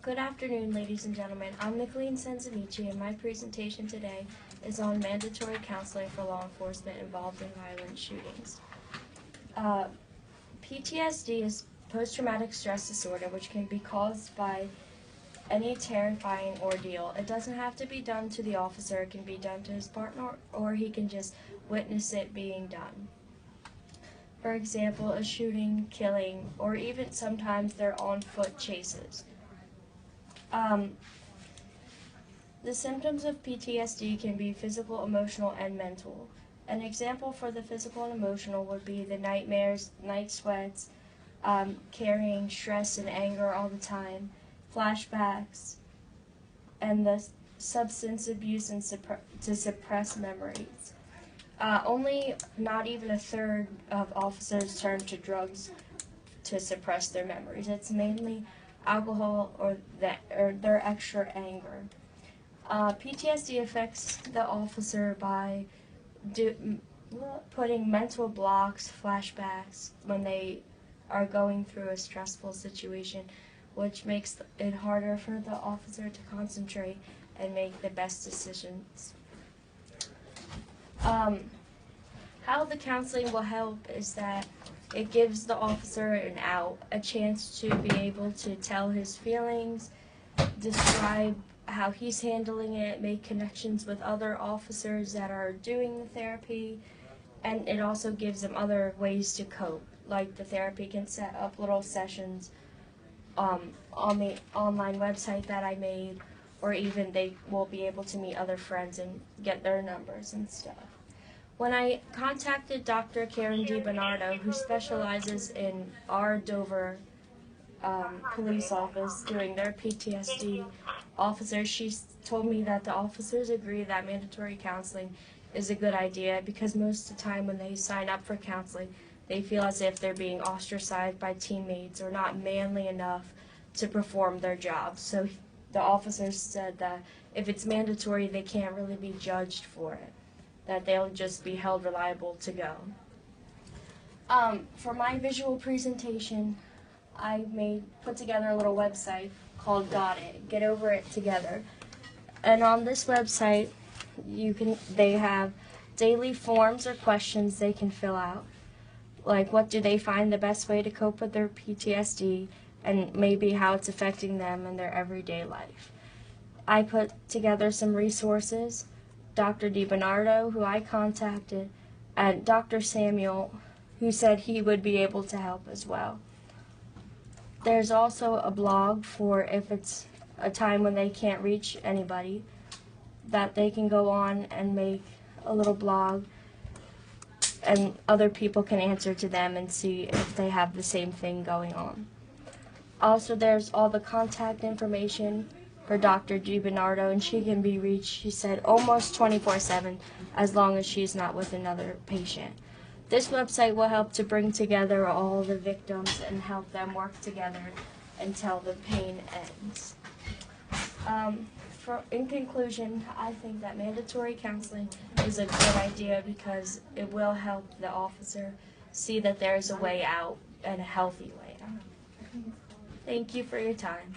Good afternoon, ladies and gentlemen. I'm Micheline and my presentation today is on mandatory counseling for law enforcement involved in violent shootings. PTSD is post-traumatic stress disorder, which can be caused by any terrifying ordeal. It doesn't have to be done to the officer. It can be done to his partner, or he can just witness it being done. For example, a shooting, killing, or even sometimes they're on-foot chases. The symptoms of PTSD can be physical, emotional, and mental. An example for the physical and emotional would be the nightmares, night sweats, carrying stress and anger all the time, flashbacks, and the substance abuse and to suppress memories. Only not even a third of officers turn to drugs to suppress their memories. It's mainly alcohol or their extra anger. PTSD affects the officer by putting mental blocks, flashbacks, when they are going through a stressful situation, which makes it harder for the officer to concentrate and make the best decisions. How the counseling will help is that it gives the officer an out, a chance to be able to tell his feelings, describe how he's handling it, make connections with other officers that are doing the therapy, and it also gives them other ways to cope. Like the therapy can set up little sessions on the online website that I made, or even they will be able to meet other friends and get their numbers and stuff. When I contacted Dr. Karen DiBernardo, who specializes in our Dover police office doing their PTSD officers, she told me that the officers agree that mandatory counseling is a good idea because most of the time when they sign up for counseling, they feel as if they're being ostracized by teammates or not manly enough to perform their jobs. So the officers said that if it's mandatory, they can't really be judged for it, that they'll just be held reliable to go. For my visual presentation, I put together a little website called Got It, Get Over It Together. And on this website, they have daily forms or questions they can fill out, like what do they find the best way to cope with their PTSD, and maybe how it's affecting them in their everyday life. I put together some resources, Dr. DiBernardo, who I contacted, and Dr. Samuel, who said he would be able to help as well. There's also a blog for if it's a time when they can't reach anybody, that they can go on and make a little blog and other people can answer to them and see if they have the same thing going on. Also, there's all the contact information for Dr. DiBernardo, and she can be reached, she said, almost 24/7 as long as she's not with another patient. This website will help to bring together all the victims and help them work together until the pain ends. In conclusion, I think that mandatory counseling is a good idea because it will help the officer see that there is a way out and a healthy way out. Thank you for your time.